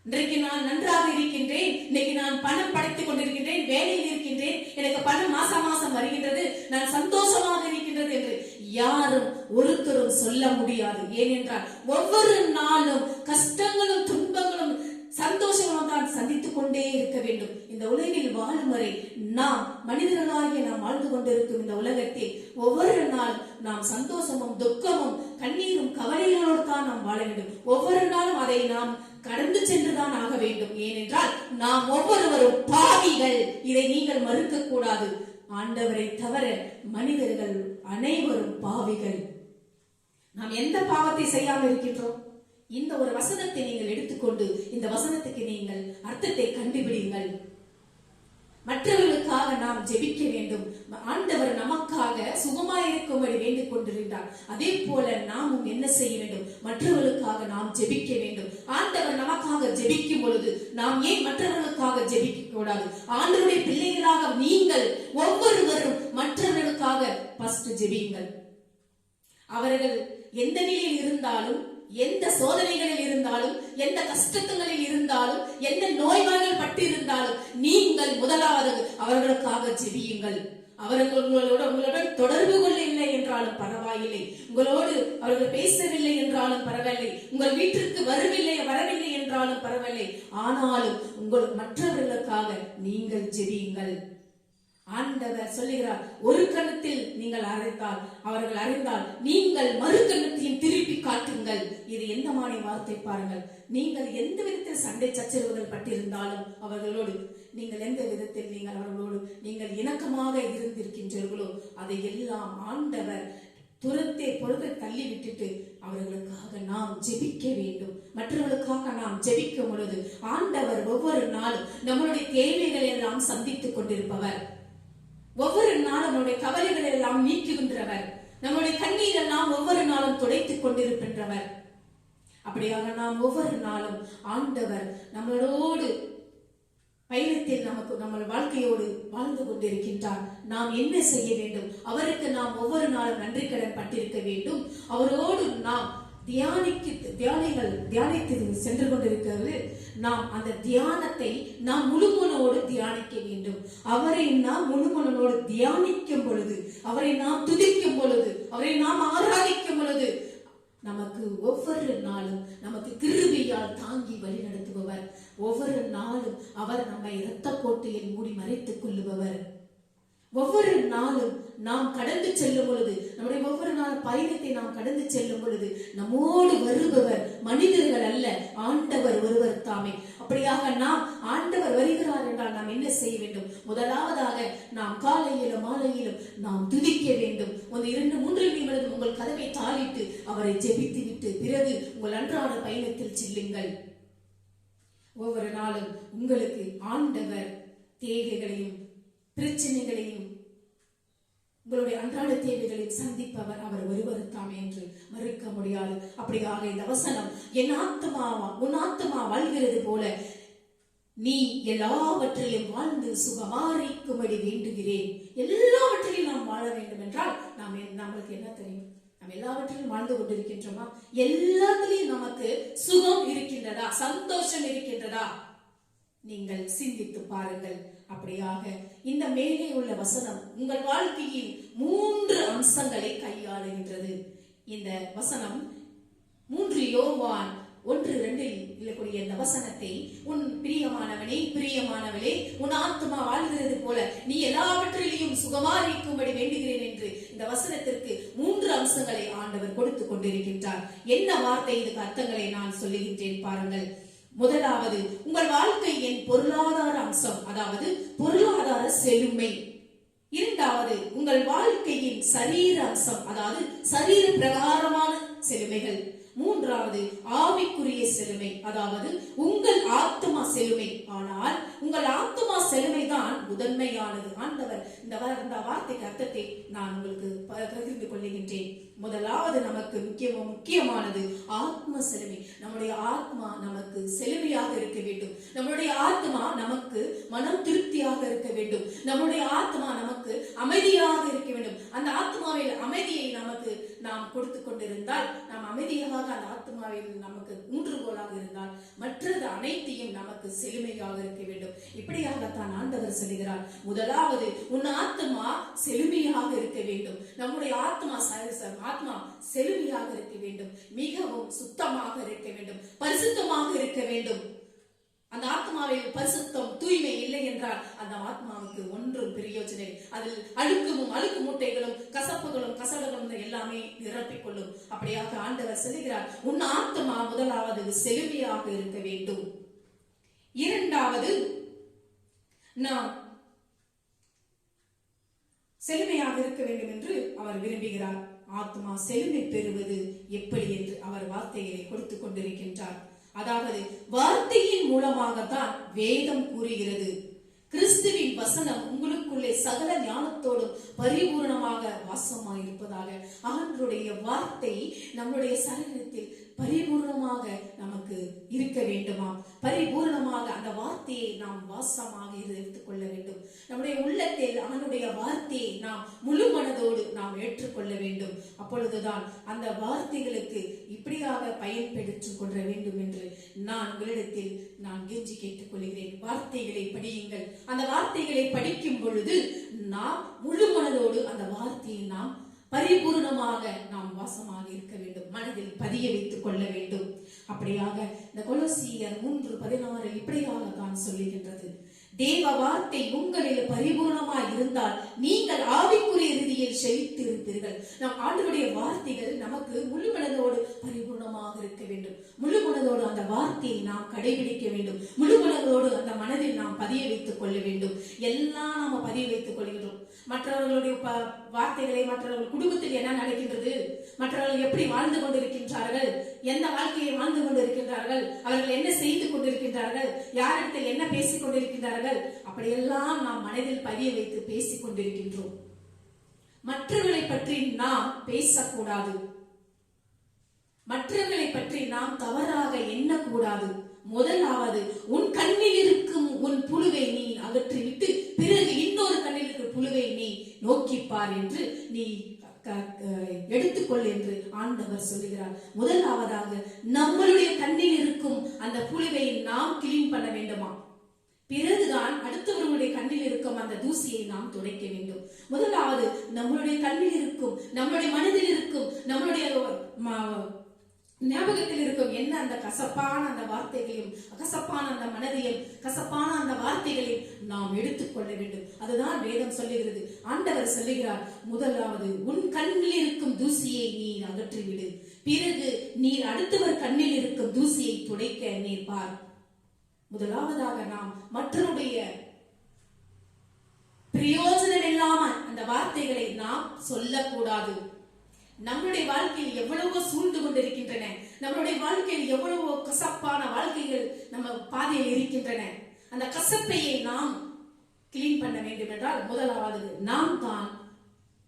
இன்றைக்கு நான் நன்றாக இருக்கின்றேன், இன்னைக்கு நான் பணம் படைத்துக் கொண்டிருக்கின்றேன், வேலையில் இருக்கின்றேன், எனக்கு பணம் மாசம் வருகின்றது, நான் சந்தோஷமாக இருக்கின்றது என்று யாரும் ஒருத்தரும் சொல்ல முடியாது. ஏனென்றால் ஒவ்வொரு நாளும் கஷ்டங்களும் துன்பங்களும் சந்தோஷங்களும் தான் சந்தித்துக் கொண்டே இருக்க வேண்டும். இந்த உலகில் வாழும் வரை நாம் மனிதர்களாகிய நாம் வாழ்ந்து கொண்டிருக்கும் இந்த உலகத்தில் ஒவ்வொரு நாள் நாம் சந்தோஷமும் துக்கமும் கண்ணீரும் கவலைகளோடு தான் நாம் வாழ வேண்டும். ஒவ்வொரு நாளும் அதை நாம் கடந்து சென்றுதான் ஆக வேண்டும். ஏனென்றால் நாம் ஒவ்வொருவரும் பாவிகள், இதை நீங்கள் மறுக்க கூடாது. ஆண்டவரை தவிர மனிதர்கள் அனைவரும் பாவிகள். நாம் எந்த பாவத்தை செய்யாமல் இருக்கின்றோம்? இந்த ஒரு வசனத்தை நீங்கள் எடுத்துக்கொண்டு இந்த வசனத்துக்கு நீங்கள் அர்த்தத்தை கண்டுபிடிங்கள். மற்றவர்களுக்காக நாம் ஜெபிக்க வேண்டும். ஆண்டவர் நமக்காக சுகமாயிருக்கும்படி வேண்டிக் கொண்டிருந்தார். அதே போல நாமும் என்ன செய்ய வேண்டும்? மற்றவர்களுக்காக நாம் ஜெபிக்க வேண்டும். ஆண்டவர் நமக்காக ஜெபிக்கும் பொழுது நாம் ஏன் மற்றவர்களுக்காக ஜெபிக்க கூடாது? ஆண்டவருடைய பிள்ளைகளாக நீங்கள் ஒவ்வொருவரும் மற்றவர்களுக்காக ஃபர்ஸ்ட் ஜெபியுங்கள். அவர்கள் எந்த நிலையில் இருந்தாலும், எந்த சோதனைகளில் இருந்தாலும், எந்த கஷ்டங்களில் இருந்தாலும், எந்த நோய்வாய்கள் பட்டு இருந்தாலும் நீங்கள் முதலாவது அவர்களுக்காக ஜெபியுங்கள். உங்களுடன் தொடர்பு கொள்ளவில்லை என்றாலும் பரவாயில்லை, உங்களோடு அவர்கள் பேசவில்லை என்றாலும் பரவாயில்லை, உங்கள் வீட்டிற்கு வரவில்லை என்றாலும் பரவாயில்லை, ஆனாலும் உங்கள் மற்றவர்களுக்காக நீங்கள் ஜெபியுங்கள். ஆண்டவர் சொல்லுகிறார், ஒரு கணத்தில் நீங்கள் அவர்கள் அறிந்தால் நீங்கள் மறு கணத்தையும் திருப்பி காட்டுங்கள். இது எந்த மாதிரி வார்த்தை பாருங்கள். நீங்கள் எந்த விதத்தில் சண்டை சச்சரவுகள் பட்டிருந்தாலும் அவர்களோடு நீங்கள் எந்த விதத்தில் நீங்கள் அவர்களோடு நீங்கள் இணக்கமாக இருந்திருக்கின்றீர்களோ அதை எல்லாம் ஆண்டவர் பொறுத்தை தள்ளி விட்டுட்டு அவர்களுக்காக நாம் ஜெபிக்க வேண்டும். மற்றவர்களுக்காக நாம் ஜெபிக்கும் பொழுது ஆண்டவர் ஒவ்வொரு நாளும் நம்மளுடைய தேவைகளை எல்லாம் சந்தித்துக் கொண்டிருப்பவர். ஒவ்வொரு நாளும் நம்முடைய கவலைகளை எல்லாம் நீக்குகின்றவர். நம்முடைய கண்ணீர் எல்லாம் ஒவ்வொரு நாளும் துடைத்துக் கொண்டிருக்கின்றவர். அப்படியாக நாம் ஒவ்வொரு நாளும் ஆண்டவர் நம்மளோடு பயணத்தில் நம்ம வாழ்க்கையோடு வாழ்ந்து கொண்டிருக்கின்றார். நாம் என்ன செய்ய வேண்டும்? அவருக்கு நாம் ஒவ்வொரு நாளும் நன்றி கடன் பட்டிருக்க வேண்டும். அவரோடு நாம் தியானித்து சென்று கொண்டிருக்கிறது. நாம் அந்த தியானத்தை நாம் முழுமனோடு தியானிக்க வேண்டும். அவரை நாம் முழுமனோடு தியானிக்கும் பொழுது, அவரை நாம் துதிக்கும் பொழுது, அவரை நாம் ஆராதிக்கும் பொழுது நமக்கு ஒவ்வொரு நாளும் நமக்கு கிருபையால் தாங்கி வழி நடத்துபவர். ஒவ்வொரு நாளும் அவர் நம்மை இரத்த கோட்டையில் மூடி மறைத்துக் கொள்ளுபவர். ஒவ்வொரு நாளும் நாம் கடந்து செல்லும் பொழுது, நம்முடைய ஒவ்வொரு நாள் பயணத்தை நாம் கடந்து செல்லும் பொழுது நம்மோடு வருபவர் மனிதர்கள் அல்ல, ஆண்டவர் ஒருவர் தாமே. அப்படியாக நாம் ஆண்டவர் வருகிறார் என்றால் நாம் என்ன செய்ய வேண்டும்? முதலாவதாக நாம் காலையிலும் மாலையிலும் நாம் துதிக்க வேண்டும். 2-3 நிமிடம் உங்கள் கதவை தாளிட்டு அவரை ஜெபித்து விட்டு பிறகு உங்கள் அன்றாட பயணத்தில் செல்லுங்கள். ஒவ்வொரு நாளும் உங்களுக்கு ஆண்டவர் தேவைகளையும் பிரச்சனைகளையும் உங்களுடைய அன்றாட தேவைகளையும் சந்திப்பவர் அவர் ஒருவர் தாமே என்று மறுக்க முடியாது. அப்படியாக இந்த வசனம் உன் ஆத்மா வாழ்கிறது போல நீ எல்லாவற்றிலும் வாழ்ந்து சுகமாரிக்கும்படி வேண்டுகிறேன். எல்லாவற்றிலும் நாம் வாழ வேண்டும் என்றால் நம்மளுக்கு என்ன தெரியும்? நாம் எல்லாவற்றிலும் வாழ்ந்து கொண்டிருக்கின்றோமா? எல்லாத்திலையும் நமக்கு சுகம் இருக்கின்றதா? சந்தோஷம் இருக்கின்றதா? நீங்கள் சிந்தித்து பாருங்கள். அப்படியாக இந்த மேலே உள்ள வசனம் உங்கள் வாழ்க்கையில் 3 அம்சங்களை கையாளுகின்றது. இந்த வசனம் 3 யோவான் 1:2 இருக்கக்கூடிய இந்த வசனத்தை, உன் பிரியமானவளே உன் ஆத்மா வாழ்கிறது போல நீ எல்லாவற்றிலையும் சுகமாரிக்கும்படி வேண்டுகிறேன் என்று இந்த வசனத்திற்கு 3 அம்சங்களை ஆண்டவர் கொடுத்துக் கொண்டிருக்கின்றார். என்ன வார்த்தை? இதுக்கு அர்த்தங்களை நான் சொல்லுகின்றேன் பாருங்கள். முதலாவது, உங்கள் வாழ்க்கையின் பொருளாதார அம்சம், அதாவது பொருளாதார செழுமை. இரண்டாவது, உங்கள் வாழ்க்கையின் சரீர அம்சம், அதாவது சரீர பிரகாரமான செழுமைகள். மூன்றாவது, ஆவிக்குரிய செழுமை, அதாவது உங்கள் ஆத்மா செழுமை. ஆனால் உங்கள் ஆத்துமா செழுமைதான் முதன்மையானது. ஆண்டவர் இந்த வார்த்தைக்கு அர்த்தத்தை நான் உங்களுக்கு பகிர்ந்து கொள்ளுகின்றேன். முதலாவது நமக்கு முக்கியமானது ஆத்ம செழுமை. நம்முடைய ஆத்மா நமக்கு செழுமையாக இருக்க வேண்டும். நம்முடைய ஆத்மா நமக்கு மனம் திருப்தியாக இருக்க வேண்டும். நம்முடைய ஆத்மா நமக்கு அமைதியாக இருக்க வேண்டும். அந்த ஆத்மாவில் அமைதியை நமக்கு நாம் கொடுத்து கொண்டிருந்தால், நாம் அமைதியாக அந்த ஆத்மாவில் நமக்கு ஊன்றுகோலாக இருந்தால், மற்றது அனைத்தையும் நமக்கு செழுமையாக இருக்க வேண்டும். இப்படியாகத்தான் ஆண்டவர் சொல்கிறார், முதலாவது உன் ஆத்மா செழுமையாக இருக்க வேண்டும். நம்முடைய ஆத்மா செழுமையாக இருக்க வேண்டும், மிகவும் சுத்தமாக இருக்க வேண்டும், பரிசுத்தமாக இருக்க வேண்டும். அந்த ஆத்மாவில் பரிசுத்தம் தூய்மை இல்லை என்றால் அந்த ஆத்மாவுக்கு ஒன்றும் பிரயோஜனம். அதில் அழுக்கு மூட்டைகளும் கசப்புகளும் கசடுகளும் எல்லாமே நிரப்பிக்கொள்ளும். அப்படியாக ஆண்டவர் சொல்கிறார், உன் ஆத்மா முதலாவது செழுமையாக இருக்க வேண்டும். இரண்டாவது, நாம் செழுமையாக இருக்க வேண்டும் என்று அவர் விரும்புகிறார். ஆத்மா செழுமை பெறுவது எப்படி என்று அவர் வார்த்தைகளை கொடுத்துக் கொண்டிருக்கின்றார். அதாவது வார்த்தையின் மூலமாகத்தான் வேதம் கூறுகிறது, கிறிஸ்துவின் வசனம் உங்களுக்குள்ளே சகல ஞானத்தோடும் பரிபூர்ணமாக வாசமாயிருப்பதாக. ஆண்டவருடைய வார்த்தை நம்முடைய சரீரத்தில் பரிபூர்ணமாக நமக்கு இருக்க வேண்டுமா? பரிபூர்ணமாக அந்த வார்த்தையை நாம் வாசமாக எடுத்துக் கொள்ள வேண்டும். நம்முடைய உள்ளத்தில் அவனுடைய வார்த்தையை நாம் முழு மனதோடு நாம் ஏற்றுக்கொள்ள வேண்டும். அப்பொழுதுதான் அந்த வார்த்தைகளுக்கு இப்படியாக பயன்பெற்றுக் கொள்ள வேண்டும் என்று நான் உங்களிடத்தில் நான் கெஞ்சி கேட்டுக் கொள்கிறேன். வார்த்தைகளை படியுங்கள். அந்த வார்த்தைகளை படிக்கும் பொழுது நாம் முழு மனதோடு அந்த வார்த்தையை நாம் பரிபூர்ணமாக நாம் வாசமாக இருக்க வேண்டும், மனதில் பதிய வைத்துக் கொள்ள வேண்டும். அப்படியாக இந்த கொலோசியர் 3:16 இப்படியாக தான் சொல்லுகின்றது, தேவ வார்த்தை உங்களில் பரிபூர்ணமாய் இருந்தால் நீங்கள் ஆவிக்குரிய ரீதியில் செழித்திருப்பீர்கள். நம் ஆண்டவருடைய வார்த்தைகள் நமக்கு முழு மனதோடு பரிபூர்ணமாக இருக்க வேண்டும். முழு மனதோடு அந்த வார்த்தையை நாம் கடைபிடிக்க வேண்டும். முழு மனதோடு அந்த மனதில் நாம் பதிய வைத்துக் கொள்ள வேண்டும். எல்லாம் நாம பதிய வைத்துக் கொள்கிறோம். மற்றவர்களுடைய வார்த்தைகளை, மற்றவர்கள் குடும்பத்தில் என்ன நடக்கின்றது, மற்றவர்கள் எப்படி வாழ்ந்து கொண்டிருக்கின்றார்கள், எந்த வாழ்க்கையை வாழ்ந்து கொண்டிருக்கின்றார்கள், அவர்கள் என்ன செய்து கொண்டிருக்கின்றார்கள், யாரிடத்தில் என்ன பேசிக் கொண்டிருக்கின்றார்கள், அப்படியெல்லாம் நாம் மனதில் பதிய வைத்து பேசிக் கொண்டிருக்கின்றோம். மற்றவர்களை பற்றி நாம் பேசக்கூடாது. மற்றவர்களை பற்றி நாம் தவறாக எண்ணக்கூடாது. முதலாவது உன் கண்ணில் இருக்கும் உன் புழுவை நீ அகற்றிவிட்டு பிறகு இன்னொரு கண்ணில் இருக்கிற புழுவை நீ நோக்கிப்பார் என்று நீ எடுத்துக்கொள் என்று ஆண்டவர் சொல்லுகிறார். முதலாவதாக நம்மளுடைய கண்ணில் இருக்கும் அந்த புழுவை நாம் கிளீன் பண்ண வேண்டுமா? பிறகுதான் அடுத்தவர்களுடைய கண்ணில் இருக்கும் அந்த தூசியை நாம் துடைக்க வேண்டும். முதலாவது நம்மளுடைய கண்ணில் இருக்கும், நம்மளுடைய மனதில் இருக்கும், நம்மளுடைய ஞாபகத்தில் இருக்கும் என்ன அந்த கசப்பான அந்த வார்த்தைகளையும், கசப்பான அந்த மனதையும், கசப்பான அந்த வார்த்தைகளையும் நாம் எடுத்துக்கொள்ள வேண்டும். அதுதான் வேதம் சொல்லுகிறது. ஆண்டவர் சொல்லுகிறார், முதலாவது உன் கண்ணில் இருக்கும் தூசியை நீ அகற்றிவிடு, பிறகு நீர் அடுத்தவர் கண்ணில் இருக்கும் தூசியை துடைக்க நீர் பார். முதலாவதாக நாம் மற்றவருடைய பிரயோஜனம் இல்லாம அந்த வார்த்தைகளை நாம் சொல்லக்கூடாது. நம்முடைய வாழ்க்கையில் எவ்வளவோ சூழ்ந்து கொண்டிருக்கின்றன, நம்மளுடைய வாழ்க்கையில் எவ்வளவோ கசப்பான வாழ்க்கைகள் நம்ம பாதையில் இருக்கின்றன. அந்த கசப்பையை நாம் கிளீன் பண்ண வேண்டும் என்றால் முதலாவது நாம் தான்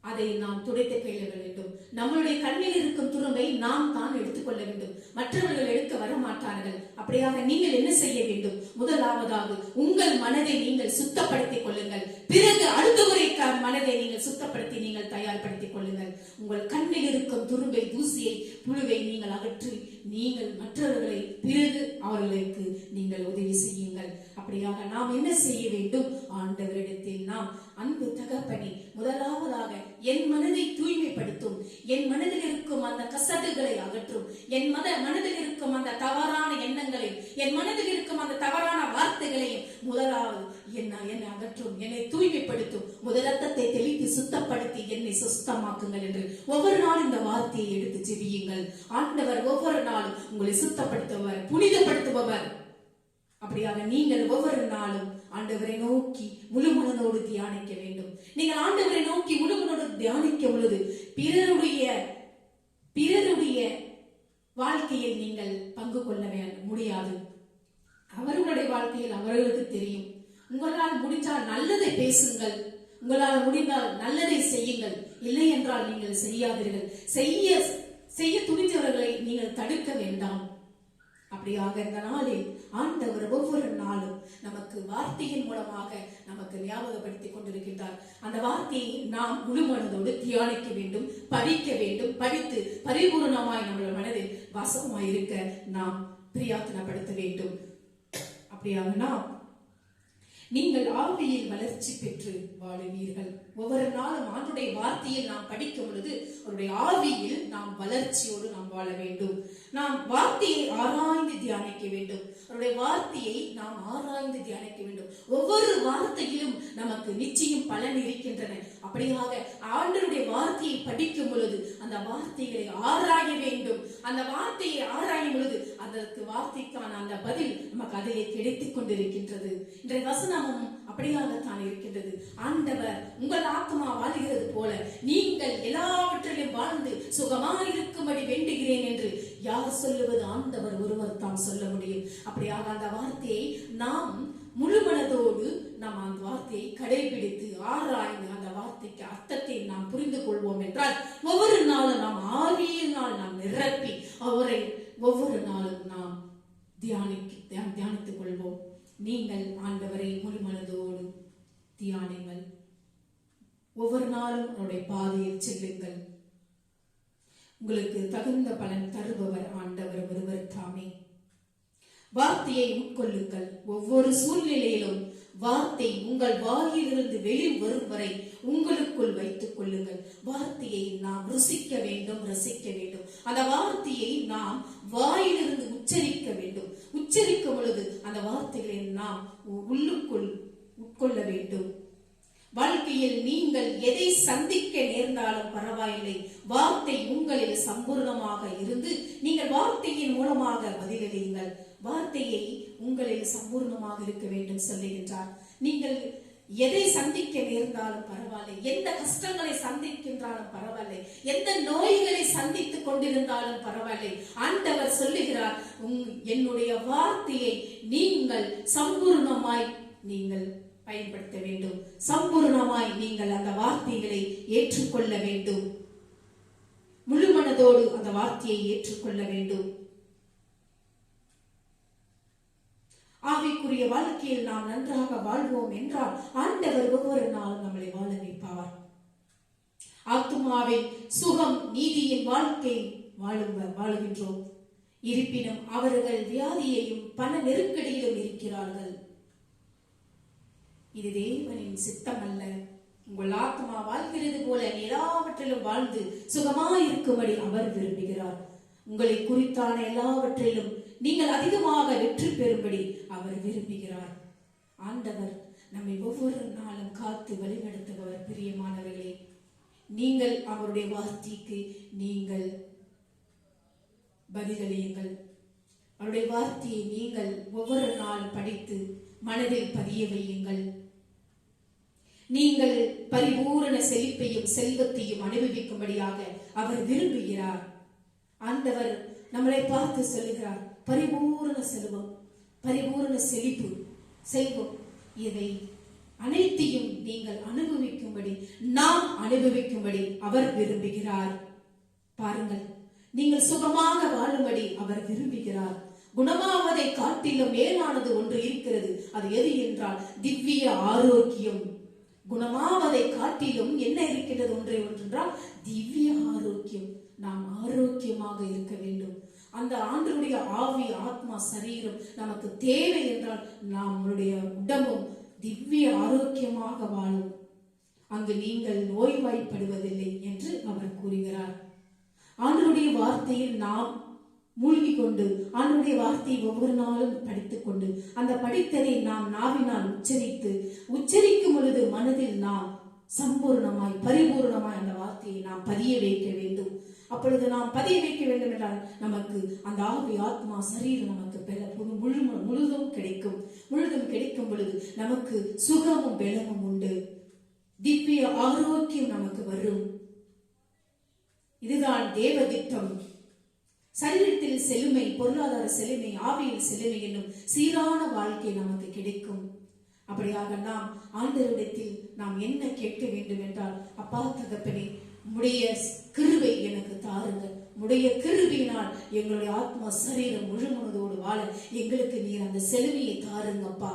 அதை நாம் துடைத்து கொள்ள வேண்டும். நம்மளுடைய கண்ணில் இருக்கும் துரும்பை நாம் தான் எடுத்துக்கொள்ள வேண்டும். மற்றவர்கள் எடுக்க வர மாட்டார்கள். அப்படியாக நீங்கள் என்ன செய்ய வேண்டும்? முதலாவதாக உங்கள் மனதை நீங்கள் சுத்தப்படுத்திக் கொள்ளுங்கள். பிறகு அடுத்தவரை மனதை நீங்கள் சுத்தப்படுத்தி நீங்கள் தயார்படுத்திக் கொள்ளுங்கள். உங்கள் கண்ணில் இருக்கும் துரும்பை, தூசியை, புழுவை நீங்கள் அகற்றி நீங்கள் மற்றவர்களை பிறகு அவர்களுக்கு நீங்கள் உதவி செய்யுங்கள். அப்படியாக நாம் என்ன செய்ய வேண்டும்? ஆண்டவரிடத்தில் நாம் அன்பு தகப்பனே, முதலாவதாக என் மனதை தூய்மைப்படுத்தும், என் மனதில் இருக்கும் அந்த கசடுகளை அகற்றும், என் மனதில் இருக்கும் அந்த தவறான எண்ணங்களையும், என் மனதில் இருக்கும் அந்த தவறான வார்த்தைகளையும் முதலாவது என்னை அகற்றும், என்னை தூய்மைப்படுத்தும், முதலத்தை தெளித்து சுத்தப்படுத்தி என்னை சுத்தமாக்குங்கள் என்று ஒவ்வொரு நாளும் இந்த வார்த்தையை எடுத்து ஜெபியுங்கள். ஆண்டவர் ஒவ்வொரு நாளும் உங்களை சுத்தப்படுத்துபவர், புனிதப்படுத்துபவர். அப்படியாக நீங்கள் ஒவ்வொரு நாளும் ஆண்டவரை நோக்கி முழு மனதோடு தியானிக்க வேண்டும். நீங்கள் ஆண்டவரை நோக்கி முழு மனதோடு தியானிக்கும் பொழுது பிறருடைய வாழ்க்கையில் நீங்கள் பங்கு கொள்ள முடியாது. அவர்களுடைய வாழ்க்கையில் அவர்களுக்கு தெரியும். பேசுங்கள். உங்களால் முடிந்தால் நல்லதை செய்யுங்கள். இல்லை என்றால் நீங்கள் செய்யாதீர்கள். செய்ய துணிந்தவர்களை நீங்கள் தடுக்க வேண்டாம். அப்படியாக இந்த நாளில் ஆண்டவர் ஒவ்வொரு நாளும் நமக்கு வார்த்தையின் மூலமாக நமக்கு ஞாபகப்படுத்திக் கொண்டிருக்கின்றார். அந்த வார்த்தையை நாம் முழு மனதோடு தியானிக்க வேண்டும், படிக்க வேண்டும். படித்து பரிபூர்ணமாய் நம்முடைய மனதில் வாசமாய் இருக்க நாம் பிரியாத்தனப்படுத்த வேண்டும். அப்படியாக நாம் நீங்கள் ஆவியில் வளர்ச்சி பெற்று வாழுவீர்கள். ஒவ்வொரு நாளும் ஆண்டுடைய வார்த்தையில் நாம் படிக்கும் பொழுது அவருடைய ஆவியில் நாம் வளர்ச்சியோடு நாம் வாழ வேண்டும். நாம் வார்த்தையை ஆராய்ந்து தியானிக்க வேண்டும். அவருடைய வார்த்தையை நாம் ஆராய்ந்து தியானிக்க வேண்டும். ஒவ்வொரு வார்த்தையிலும் நமக்கு நிச்சயம் பலன் இருக்கின்றன. அப்படியாக ஆண்டவருடைய வார்த்தையை படிக்கும் பொழுது அந்த வார்த்தைகளை ஆராய வேண்டும். அந்த வார்த்தையை ஆராயும் பொழுது அதற்கு வார்த்தைக்கான அந்த பதில் நமக்கு அதிலே கிடைத்துக் கொண்டிருக்கின்றது. இன்றைய வசனமும் அப்படியாகத்தான் இருக்கின்றது. ஆண்டவர் உங்கள் ஆத்மா வாழ்கிறது போல நீங்கள் எல்லாவற்றிலும் வாழ்ந்து சுகமாயிருக்கும்படி வேண்டுகிறேன் என்று யார் சொல்லுவது? ஆண்டவர் ஒருவர் தான் சொல்ல முடியும். அப்படியாக அந்த வார்த்தையை நாம் முழு மனதோடு நாம் அந்த வார்த்தையை கடைபிடித்து ஆராய்ந்து அந்த வார்த்தைக்கு அர்த்தத்தை நாம் புரிந்து கொள்வோம் என்றால் ஒவ்வொரு நாளும் நாம் ஆவியினால் நாம் நிரப்பி அவரை ஒவ்வொரு நாளும் நாம் தியானித்துக் கொள்வோம். நீங்கள் ஆண்டவரை முழு மனதோடு தியானிங்கள். ஒவ்வொரு நாளும் அவருடைய பாதையில் செல்லுங்கள். உங்களுக்கு தகுந்த பலன் தருபவர் ஆண்டவர் ஒருவர் தாமே. வார்த்தையை உட்கொள்ளுங்கள். ஒவ்வொரு சூழ்நிலையிலும் வார்த்தை உங்கள் வாயிலிருந்து வெளிவரும் வரை உங்களுக்குள் வைத்துக் கொள்ளுங்கள். வார்த்தையை நாம் ருசிக்க வேண்டும், ரசிக்க வேண்டும். அந்த வார்த்தையை நாம் வாயிலிருந்து உச்சரிக்க வேண்டும். உச்சரிக்கும் பொழுது அந்த வார்த்தைகளை நாம் உள்ளுக்குள் உட்கொள்ள வேண்டும். வாழ்க்கையில் நீங்கள் எதை சந்திக்க நேர்ந்தாலும் பரவாயில்லை, வார்த்தை உங்களில் சம்பூர்ணமாக இருந்து நீங்கள் வார்த்தையின் மூலமாக பதிலளியுங்கள். வார்த்தையை உங்களில் சம்பூர்ணமாக இருக்க வேண்டும் சொல்லுகின்றார். நீங்கள் எதை சந்திக்க நேர்ந்தாலும் பரவாயில்லை, எந்த கஷ்டங்களை சந்திக்கின்றாலும் பரவாயில்லை, எந்த நோய்களை சந்தித்துக் கொண்டிருந்தாலும் பரவாயில்லை, ஆண்டவர் சொல்லுகிறார் என்னுடைய வார்த்தையை நீங்கள் சம்பூர்ணமாய் நீங்கள் பயன்படுத்த வேண்டும். சம்பூர்ணமாய் நீங்கள் அந்த வார்த்தைகளை ஏற்றுக்கொள்ள வேண்டும். முழு மனதோடு அந்த வார்த்தையை ஏற்றுக்கொள்ள வேண்டும். ஆவிக்குரிய வாழ்க்கையில் நாம் நன்றாக வாழ்வோம் என்றால் ஆண்டவர் ஒவ்வொரு நாளும் நம்மளை வாழ வைப்பார். ஆத்துமாவின் சுகம் நீதியின் வாழ்க்கை வாழுகின்றோம். இருப்பினும் அவர்கள் வியாதியையும் பண நெருக்கடியிலும் இருக்கிறார்கள். இது தேவனின் சித்தம் அல்ல. உங்கள் ஆத்மா வாழ்கிறது போல எல்லாவற்றிலும் வாழ்ந்து சுகமாயிருக்கும்படி அவர் விரும்புகிறார். உங்களை குறித்தான எல்லாவற்றிலும் நீங்கள் அதிகமாக வெற்றி பெறும்படி அவர் விரும்புகிறார். ஆண்டவர் நம்மை ஒவ்வொரு நாளும் காத்து வழிநடத்துபவர். பிரியமானவர்களே, நீங்கள் அவருடைய வார்த்தைக்கு நீங்கள் பதிலளியுங்கள். அவருடைய வார்த்தையை நீங்கள் ஒவ்வொரு நாள் படித்து மனதில் பதிய வையுங்கள். நீங்கள் பரிபூரண செழிப்பையும் செல்வத்தையும் அனுபவிக்கும்படியாக அவர் விரும்புகிறார். ஆண்டவர் நம்மளை பார்த்து சொல்லுகிறார், பரிபூரண செல்வம், பரிபூரண செழிப்பு, செல்வம், இதை அனைத்தையும் நீங்கள் அனுபவிக்கும்படி, நாம் அனுபவிக்கும்படி அவர் விரும்புகிறார். பாருங்கள், நீங்கள் சுகமாக வாழும்படி அவர் விரும்புகிறார். குணமாவதை காட்டிலும் மேலானது ஒன்று இருக்கிறது. அது எது என்றால் திவ்ய ஆரோக்கியம். குணமாவதை காட்டிலும் என்ன இருக்கின்றது ஒன்றென்றால் திவ்ய ஆரோக்கியம். நாம் ஆரோக்கியமாக இருக்க வேண்டும். அந்த ஆண்டவருடைய ஆவி, ஆத்மா, சரீரம் நமக்கு தேவை என்றால் நம்முடைய உடம்பும் திவ்ய ஆரோக்கியமாக வாழும். அங்கு நீங்கள் நோய்வாய்ப்படுவதில்லை என்று அவர் கூறுகிறார். ஆண்டவருடைய வார்த்தையில் நாம் மூழ்கி கொண்டு ஆண்டவருடைய வார்த்தையை ஒவ்வொரு நாளும் படித்துக் கொண்டு அந்த படித்ததை நாம் நாவினால் உச்சரிக்கும் பொழுது மனதில் நாம் சம்பூர்ணமாய் பரிபூர்ணமாய் அந்த வார்த்தையை நாம் பதிய வைக்க வேண்டும். அப்பொழுது நாம் பதிய வைக்க வேண்டும் என்றால் நமக்கு அந்த ஆவி, ஆத்மா, சரீரம் நமக்கு முழுதும் கிடைக்கும் பொழுது நமக்கு சுகமும் பலமும் உண்டு. திவ்ய ஆரோக்கியம் நமக்கு வரும். இதுதான் தேவ திட்டம். சரீரத்தில் செழுமை, பொருளாதார செழுமை, ஆவியில் செழுமை என்னும் சீரான வாழ்க்கை நமக்கு கிடைக்கும். அப்படியாக நாம் ஆண்டவரிடத்தில் நாம் என்ன கேட்க வேண்டும் என்றால், அப்பா தகப்பனே, உம்முடைய கிருபை எனக்கு தாருங்கள். உம்முடைய கிருபையினால் எங்களுடைய ஆத்மா சரீரம் முழுமனதோடு வாழ எங்களுக்கு நீர் அந்த செழுமையை தாருங்கப்பா.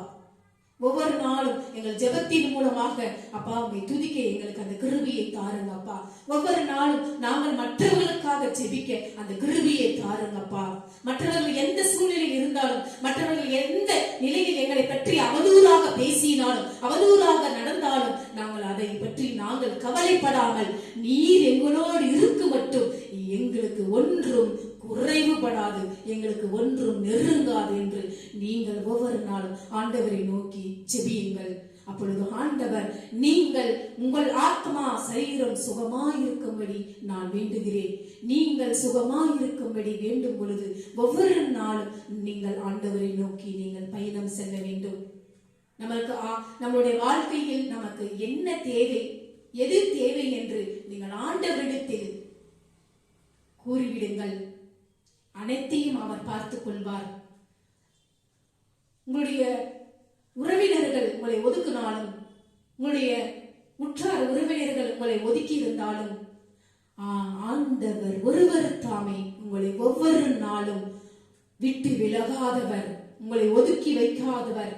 ஒவ்வொரு நாளும் எங்கள் ஜெபத்தின் மூலமாக அப்பா உம்மை துதிக்க எங்களுக்கு அந்த கிருபையை தாருங்கப்பா. ஒவ்வொரு நாளும் நாங்கள் மற்றவர்களுக்காக ஜெபிக்க அந்த கிருபையை தாருங்கப்பா. மற்றவர்கள் எந்த சூழ்நிலையில் இருந்தாலும், மற்றவர்கள் எந்த நிலையில் எங்களை பற்றி அவதூறாக பேசினாலும், அவதூறாக நடந்தாலும், நாங்கள் அதை பற்றி நாங்கள் கவலைப்படாமல் நீர் எங்களோடு இருக்கு மட்டும் எங்களுக்கு ஒன்றும் குறைவுபடாது, எங்களுக்கு ஒன்றும் நெருங்காது என்று நீங்கள் ஒவ்வொரு நாளும் ஆண்டவரை நோக்கி ஜெபியுங்கள். அப்பொழுது ஆண்டவர் நீங்கள் உங்கள் ஆத்மா சரீரம் சுகமாயிருக்கும்படி நான் வேண்டுகிறேன். நீங்கள் சுகமாயிருக்கும்படி வேண்டும் பொழுது ஒவ்வொரு நாளும் நீங்கள் ஆண்டவரை நோக்கி நீங்கள் பயணம் செல்ல வேண்டும். நம்மளுடைய வாழ்க்கையில் நமக்கு என்ன தேவை, எது தேவை என்று நீங்கள் ஆண்டவரிடத்தில் கூறிவிடுங்கள். அனைத்தையும் அவர் பார்த்துக் கொள்வார். உங்களுடைய உறவினர்கள் உங்களை ஒதுக்கினாலும், உங்களுடைய உற்றார் உறவினர்கள் உங்களை ஒதுக்கி இருந்தாலும், ஆண்டவர் ஒருவர் தாமே உங்களை ஒவ்வொரு நாளும் விட்டு விலகாதவர், உங்களை ஒதுக்கி வைக்காதவர்.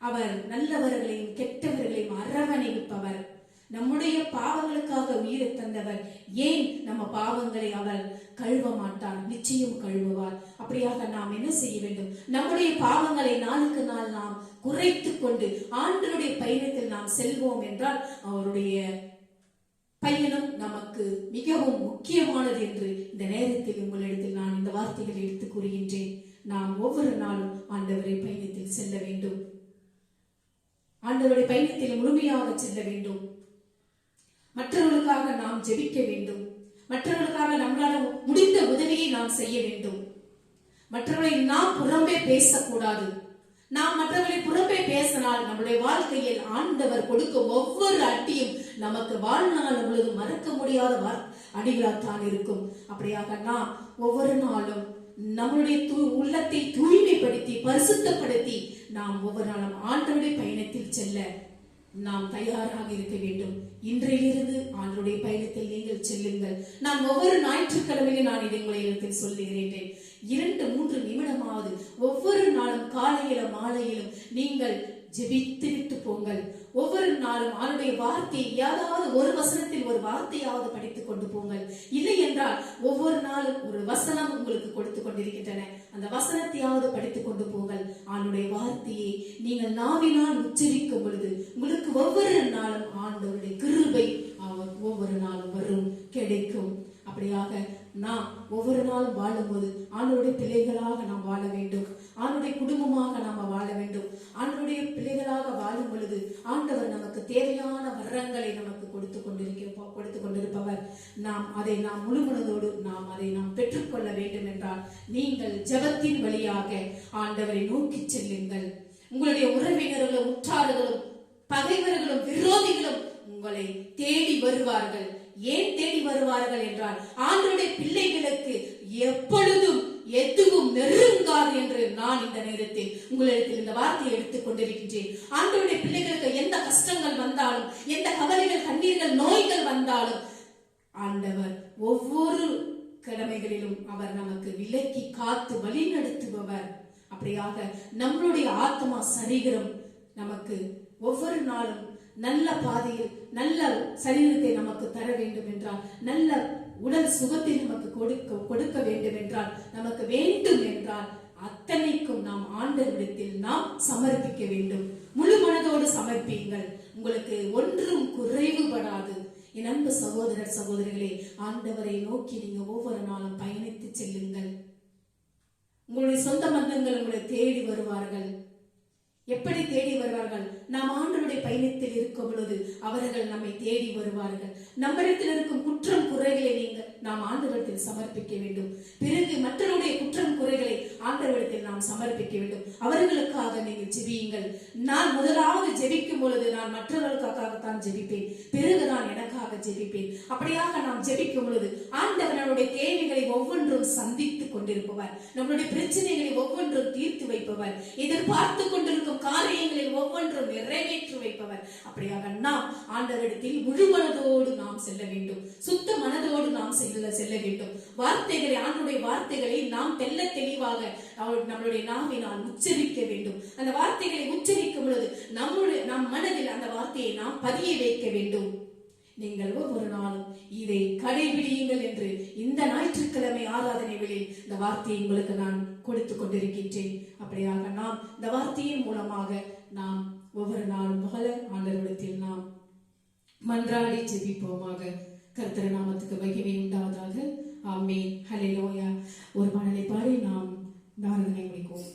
அவர் நல்லவர்களையும் கெட்டவர்களையும் அரவணைப்பவர். நம்முடைய பாவங்களுக்காக உயிரை தந்தவர். ஏன் நம்ம பாவங்களை அவர் கழுவ மாட்டார்? நிச்சயம் கழுவுவார். அப்படியாக நாம் என்ன செய்ய வேண்டும்? நம்முடைய பாவங்களை நாளுக்கு நாள் நாம் குறைத்துக் கொண்டு ஆண்டவருடைய பயணத்தில் நாம் செல்வோம் என்றால் அவருடைய பயணம் நமக்கு மிகவும் முக்கியமானது என்று இந்த நேரத்தில் உங்களிடத்தில் நான் இந்த வார்த்தைகளை எடுத்து கூறுகின்றேன். நாம் ஒவ்வொரு நாளும் ஆண்டவருடைய பயணத்தில் செல்ல வேண்டும். ஆண்டவருடைய பயணத்தில் முழுமையாக செல்ல வேண்டும். மற்றவர்களுக்காக நாம் ஜெபிக்க வேண்டும். மற்றவர்களுக்காக நம்மளால முடிந்த உதவியை நாம் செய்ய வேண்டும். மற்றவர்களை நாம் புறம்பே பேசக்கூடாது. நாம் மற்றவர்களை புறம்பே பேசினால் நம்முடைய வாழ்க்கையில் ஆண்டவர் கொடுக்கும் ஒவ்வொரு அடியும் நமக்கு வாழ்நாள் முழுவதும் மறக்க முடியாத அடிகளாத்தான் இருக்கும். அப்படியாக நாம் ஒவ்வொரு நாளும் நம்முடைய உள்ளத்தை தூய்மைப்படுத்தி பரிசுத்தப்படுத்தி நாம் ஒவ்வொரு நாளும் ஆண்டவருடைய பயணத்தில் செல்ல நாம் தயாராக இருக்க வேண்டும். இன்றையிலிருந்து ஆண்டவருடைய பயணத்தில் நீங்கள் செல்லுங்கள். நான் ஒவ்வொரு ஞாயிற்றுக்கிழமையும் நான் இதை உங்களிடத்தில் சொல்லுகிறேன். 2-3 நிமிடமாவது ஒவ்வொரு நாளும் காலையிலும் மாலையிலும் நீங்கள் ஜெபித்து விட்டு போங்கள். ஒவ்வொரு நாளும் அவருடைய வார்த்தையை ஏதாவது ஒரு வசனத்தில் ஒரு வார்த்தையாவது படித்துக் கொண்டு போங்கள். இல்லை என்றால் ஒவ்வொரு நாளும் ஒரு வசனம் உங்களுக்கு கொடுத்து கொண்டிருக்கின்றன, அந்த வசனத்தையாவது படித்துக் கொண்டு போங்கள். அவனுடைய வார்த்தையை நீங்கள் நாவினால் உச்சரிக்கும் பொழுது உங்களுக்கு ஒவ்வொரு நாளும் ஆண்டவருடைய கிருபை ஒவ்வொரு நாளும் வரும், கிடைக்கும். அப்படியாக நாம் ஒவ்வொரு நாளும் வாழும்போது ஆண்டவருடைய பிள்ளைகளாக நாம் வாழ வேண்டும். ஆண்டவருடைய குடும்பமாக நாம் வாழ வேண்டும். ஆண்டவருடைய பிள்ளைகளாக வாழும் பொழுது ஆண்டவர் நமக்கு தேவையான வரங்களை நமக்கு கொடுத்து கொண்டிருப்பவர். நாம் அதை முழுமனதோடு அதை பெற்றுக்கொள்ள வேண்டும் என்றால் நீங்கள் ஜெபத்தின் வழியாக ஆண்டவரை நோக்கி செல்லுங்கள். உங்களுடைய உறவினர்களும் உற்றார்களும் பகைவர்களும் விரோதிகளும் உங்களை தேடி வருவார்கள். ஏன் தேடி வருவார்கள் என்றால் ஆண்டவருடைய பிள்ளைகளுக்கு எப்பொழுதும் எதுவும் நெருங்காது என்று நான் இந்த நேரத்தில் உங்களிடத்தில் இந்த வார்த்தையை எடுத்துக் கொண்டிருக்கின்றேன். ஆண்டவருடைய பிள்ளைகளுக்கு எந்த கஷ்டங்கள் வந்தாலும், எந்த கவலைகள், கண்ணீர்கள், நோய்கள் வந்தாலும் ஆண்டவர் ஒவ்வொரு கடமைகளிலும் அவர் நமக்கு விலக்கி காத்து வழி நடத்துபவர். அப்படியாக நம்மளுடைய ஆத்மா சரீரம் நமக்கு ஒவ்வொரு நாளும் நல்ல பாதையில் நல்ல சரீரத்தை நமக்கு தர வேண்டும் என்றால், நல்ல உடல் சுகத்தை நமக்கு கொடுக்க வேண்டும் என்றால், நமக்கு வேண்டும் என்றால் அத்தனைக்கும் நாம் ஆண்டவரிடத்தில் நாம் சமர்ப்பிக்க வேண்டும். முழு மனதோடு சமர்ப்பியுங்கள். உங்களுக்கு ஒன்றும் குறைவுபடாது. என் அன்பு சகோதரர் சகோதரிகளே, ஆண்டவரை நோக்கி நீங்க ஒவ்வொரு நாளும் பயணித்து செல்லுங்கள். உங்களுடைய சொந்த பந்தங்கள் உங்களை தேடி வருவார்கள். எப்படி தேடி வருவார்கள்? நாம் ஆண்டவருடைய பயணத்தில் இருக்கும் பொழுது அவர்கள் நம்மை தேடி வருவார்கள். நம்மிடத்தில் இருக்கும் குற்றம் குறைகளை நாம் ஆண்டவரிடத்தில் சமர்ப்பிக்க வேண்டும். பிறகு மற்றவருடைய குற்றம் குறைகளை ஆண்டவரிடத்தில் நாம் சமர்ப்பிக்க வேண்டும். அவர்களுக்காக நீங்கள் ஜெபியுங்கள். நான் முதலாவது ஜெபிக்கும் பொழுது நான் மற்றவர்களுக்காகத்தான் ஜெபிப்பேன், பிறகு நான் எனக்காக ஜெபிப்பேன். அப்படியாக நாம் ஜெபிக்கும் பொழுது ஆண்டவர் நம்முடைய தேவைகளை ஒவ்வொன்றும் சந்தித்துக் கொண்டிருப்பவர், நம்முடைய பிரச்சனைகளை ஒவ்வொன்றும் தீர்த்து வைப்பவர், எதிர்பார்த்து கொண்டிருக்கும் காரியங்களில் ஒவ்வொன்றும் நிறைவேற்றி வைப்பவர். அப்படியாக நாம் ஆண்டவரிடத்தில் முழு மனதோடு நாம் செல்ல வேண்டும், சுத்த மனதோடு நாம் செல்ல வேண்டும். வார்த்தைகளை, ஆண்டவருடைய வார்த்தைகளை நாம் தெள்ள தெளிவாக நம்மளுடைய நாவினால் உச்சரிக்க வேண்டும். அந்த வார்த்தைகளை உச்சரிக்கும் பொழுது நம் மனதில் அந்த வார்த்தையை நாம் பதிய வைக்க வேண்டும். நீங்கள் ஒவ்வொரு நாளும் இதை கடைபிடியுங்கள் என்று இந்த ஞாயிற்றுக்கிழமை ஆராதனை வேளையில் இந்த வார்த்தையை உங்களுக்கு நான் கொடுத்து கொண்டிருக்கின்றேன். அப்படியாக நாம் இந்த வார்த்தையின் மூலமாக நாம் ஒவ்வொரு நாளும் மகள ஆண்டவரிடத்தில் நாம் மன்றாடி ஜெபிப்போமாக. கர்த்தர் நாமத்துக்கு மகிமை உண்டாவதாக. ஆமென். ஹல்லேலூயா. ஒரு பாடலை பாடி நாம் ஆராதனை முடிப்போம்.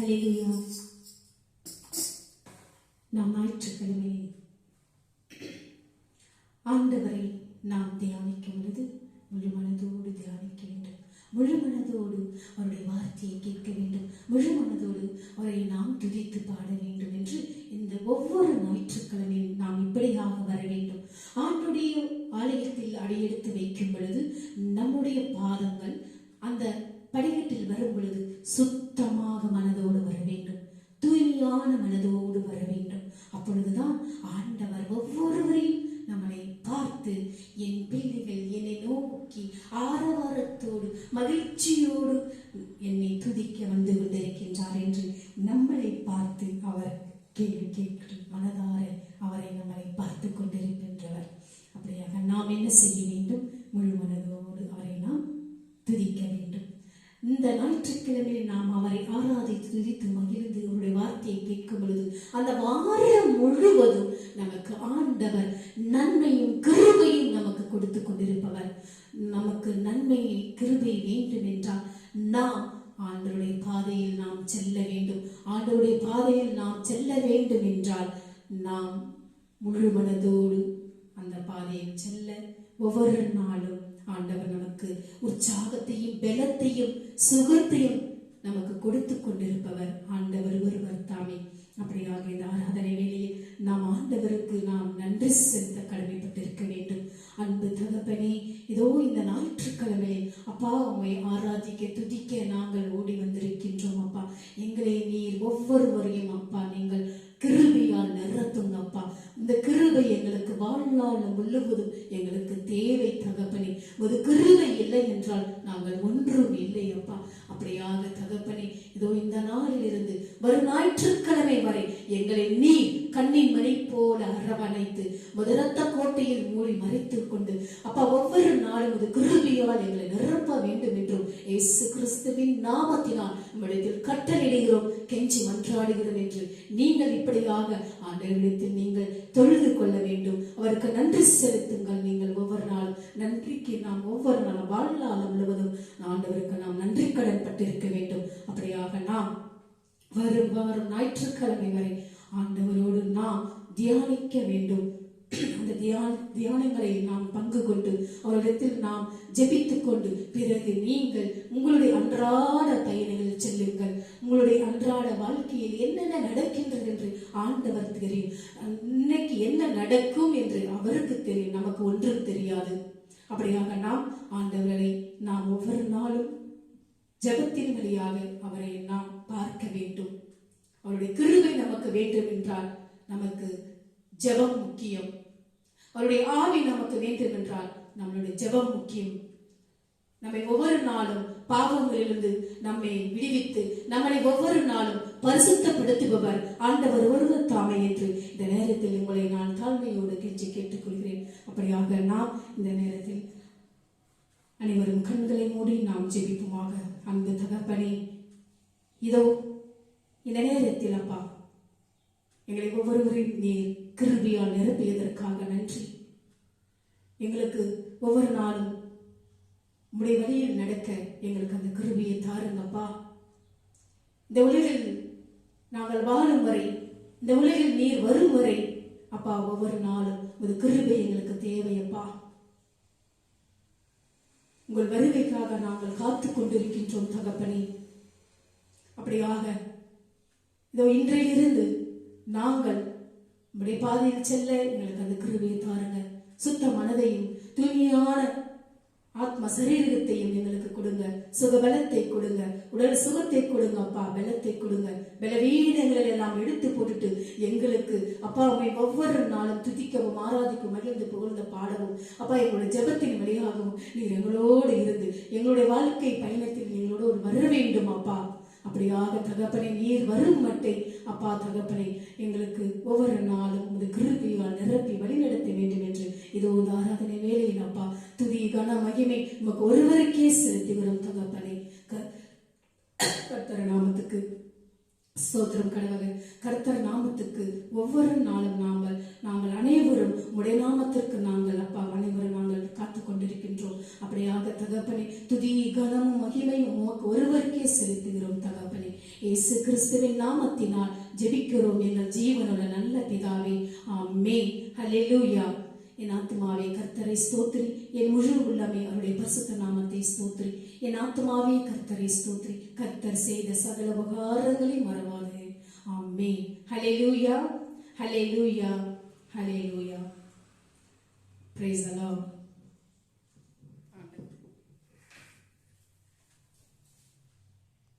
ஹல்லேலூயா. நாம் ஞாயிற்றுக்கிழமை ஆண்டவரை நாம் தியானிக்கும் பொழுது முழு மனதோடு தியானிக்க வேண்டும். முழு மனதோடு அவருடைய வார்த்தையை கேட்க வேண்டும். முழு மனதோடு அவரை நாம் துதித்து பாட வேண்டும் என்று இந்த ஒவ்வொரு ஞாயிற்றுக்கிழமையும் நாம் இப்படியாக வர வேண்டும். ஆண்டுடைய ஆலயத்தில் அடியெடுத்து வைக்கும் பொழுது நம்முடைய பாதங்கள் அந்த படிக்கட்டில் வரும் பொழுது சுத்தமாக மனதோடு வர வேண்டும், தூய்மையான மனதோடு வர வேண்டும். அப்பொழுதுதான் ஆண்டவர் ஒவ்வொருவரையும் நம்மளை பார்த்து என் பிள்ளைகள் என்னை நோக்கி ஆரவாரத்தோடு மகிழ்ச்சியோடு என்னை துதிக்க வந்து கொண்டிருக்கின்றார் என்று நம்மளை பார்த்து அவர் கேள்வி கேட்கும் மனதார அவரை நம்மளை பார்த்து கொண்டிருக்கின்றவர். அப்படியாக நாம் என்ன செய்ய வேண்டும்? முழு மனதோடு அவரை நாம் துதிக்க வேண்டும். இந்த ஞாயிற்றுக்கிழமையில் நாம் அவரை ஆராதித்து துதித்து மகிழ்ந்து அவருடைய வார்த்தையை கேட்கும் பொழுது அந்த வாரம் முழுவதும் நமக்கு ஆண்டவர் நன்மையும் கிருபையும் நமக்கு கொடுத்து கொண்டிருப்பவர். நமக்கு நன்மையை கிருபை வேண்டும் என்றால் நாம் ஆண்டவருடைய பாதையில் நாம் செல்ல வேண்டும். ஆண்டவருடைய பாதையில் நாம் செல்ல வேண்டும் என்றால் நாம் முழு மனதோடு அந்த பாதையில் செல்ல ஒவ்வொரு நாளும் ஆண்டவர் நமக்கு உற்சாகத்தையும் பலத்தையும் சுகத்தையும் நமக்கு கொடுத்து கொண்டிருப்பவர் ஆண்டவர் ஒருவர் தாமே. அப்படியாக இந்த ஆராதனை வேளையில் நாம் ஆண்டவருக்கு நாம் நன்றி செலுத்த கடமைப்பட்டிருக்க வேண்டும். அன்பு தகப்பனே, இதோ இந்த ஞாயிற்றுக்கிழமையில் அப்பா உம்மை ஆராதிக்க துதிக்க நாங்கள் ஓடி வந்திருக்கின்றோம். அப்பா எங்களை நீர் ஒவ்வொருவரையும் அப்பா நீங்கள் கிருபையால் நிரப்புங்க அப்பா. இந்த கிருபை எங்களுக்கு வாழ்நாள் முழுவதும் எங்களுக்கு தேவை தகப்பனே. ஒரு கிருபை இல்லை என்றால் நாங்கள் ஒன்றும் இல்லை அப்பா. அப்படியாக தகப்பனே, இதோ இந்த நாளில் இருந்து வரும் ஞாயிற்றுக்கிழமை வரை எங்களை நீ கண்ணின் மணி போல அரவணைத்து முதலத்த கோட்டையில் மூடி மறைத்துக் கொண்டு அப்பா ஒவ்வொரு நாளும் ஒரு கிருபையால் எங்களை நிரப்ப வேண்டும் என்றும் இயேசு கிறிஸ்துவின் நாமத்தினால் நம்மிடத்தில் கட்டளையிடுகிறோம், கெஞ்சி மன்றாடுகிறோம் என்று நீங்கள் இப்படியாக ஆண்டவரிடத்தில் நீங்கள் தொழுது கொள்ள வேண்டும். அவருக்கு நன்றி செலுத்துங்கள். நீங்கள் ஒவ்வொரு நாளும் நன்றிக்கு நாம் ஒவ்வொரு நாளும் வாழ்நாள் முழுவதும் ஆண்டவருக்கு நாம் நன்றி கடன் பட்டிருக்க வேண்டும். அப்படியாக நாம் வரும் வாரம் ஞாயிற்றுக்கிழமை வரை ஆண்டவரோடு நாம் தியானிக்க வேண்டும். அந்த தியானங்களை நாம் பங்கு கொண்டு அவரிடத்தில் நாம் ஜெபித்துக் கொண்டு பிறகு நீங்கள் உங்களுடைய அன்றாட பயணங்களில் செல்லுங்கள். உங்களுடைய அன்றாட வாழ்க்கையில் என்னென்ன நடக்கின்றது என்று ஆண்டவர் தெரியும். இன்னைக்கு என்ன நடக்கும் என்று அவருக்கு தெரியும், நமக்கு ஒன்றும் தெரியாது. அப்படியாக நாம் ஆண்டவரை நாம் ஒவ்வொரு நாளும் ஜெபத்தின் வழியாக அவரை நாம் பார்க்க வேண்டும். அவருடைய கிருபை நமக்கு வேண்டும் என்றால் நமக்கு ஜெபம் முக்கியம். அவருடைய ஆவி நமக்கு வேண்டும் என்றால் நம்மளுடைய ஜெபம் முக்கியம். நம்மை ஒவ்வொரு நாளும் பாவங்களிலிருந்து நம்மை விடுவித்து நம்மளை ஒவ்வொரு நாளும் பரிசுத்தப்படுத்துபவர் ஆண்டவர் ஒருவர் தாமே என்று இந்த நேரத்தில் உங்களை நான் தாழ்மையோடு கெஞ்சி கேட்டுக்கொள்கிறேன். அப்படியாக நாம் இந்த நேரத்தில் அனைவரும் கண்களை மூடி நாம் ஜெபிப்போமாக. அன்பு தகப்பனே, இதோ இந்த நேரத்தில் அப்பா எங்களை ஒவ்வொருவரையும் நீர் கிருபையால் நிரப்பியதற்காக நன்றி. எங்களுக்கு ஒவ்வொரு நாளும் உம்முடைய வழியில் நடக்க எங்களுக்கு அந்த கிருபையை தாருங்கப்பா. இந்த உலகில் நாங்கள் வாழும் வரை, இந்த உலகில் நீர் வரும் வரை அப்பா ஒவ்வொரு நாளும் ஒரு கிருபை எங்களுக்கு தேவையப்பா. உங்கள் வருகைக்காக நாங்கள் காத்து கொண்டிருக்கின்றோம் தகப்பனே. அப்படியாக இதோ இன்றையிலிருந்து நாங்கள் நம்முடைய பாதையில் செல்ல எங்களுக்கு அந்த கிருபையை தாருங்க. சுத்த மனதையும் தூய்மையான ஆத்ம சரீரத்தையும் எங்களுக்கு கொடுங்க. சுக பலத்தை கொடுங்க, உடல் சுகத்தை கொடுங்க அப்பா, பலத்தை கொடுங்க. பலவீனங்களை எல்லாம் எடுத்து போட்டுட்டு எங்களுக்கு அப்பா உண்மை ஒவ்வொரு நாளும் துதிக்கவும் ஆராதிக்கவும் மகிழ்ந்து புகழ்ந்து பாடவும் அப்பா எங்களுடைய ஜெபத்தின் வழியாகவும் நீர் எங்களோடு இருந்து எங்களுடைய வாழ்க்கை பயணத்தில் எங்களோடு வர வேண்டும் அப்பா. அப்படியாக தகப்பனை நீர் வரும் மட்டை அப்பா தகப்பனை எங்களுக்கு ஒவ்வொரு நாளும் உமது கிருபையால் நிரப்பி வழிநடத்த வேண்டும் என்று இதோ இந்த ஆராதனை வேளையில் அப்பா துதி கன மகிமை நமக்கு ஒருவருக்கே செலுத்துகிறோம் தகப்பனை. கர்த்தர் நாமத்துக்கு ஸ்தோத்திரம் கடவுளே. கர்த்தர் நாமத்துக்கு ஒவ்வொரு நாளும் நாங்கள் அனைவரும் உடைய நாமத்திற்கு நாங்கள் அப்பா அனைவரும் நாங்கள் காத்து கொண்டிருக்கின்றோம். அப்படியாக தகப்பனே, துதி கனமும் மகிமையும் உமக்கு ஒருவருக்கே செலுத்துகிறோம் தகப்பனே. இயேசு கிறிஸ்துவின் நாமத்தினால் ஜெபிக்கிறோம் எங்கள் ஜீவனுள்ள நல்ல பிதாவே, ஆமென். ஹல்லேலூயா. என் ஆத்துமாவே கர்த்தரை ஸ்தோத்திரி, என் முழு உள்ளமே அவருடைய பரிசுத்த நாமத்தை ஸ்தோத்திரி. என் ஆத்துமாவே கர்த்தரை ஸ்தோத்திரி, கர்த்தர் செய்த சகல உபகாரங்களை மறவாதே. ஆமென். ஹல்லேலூயா, ஹல்லேலூயா, ஹல்லேலூயா. Praise the Lord.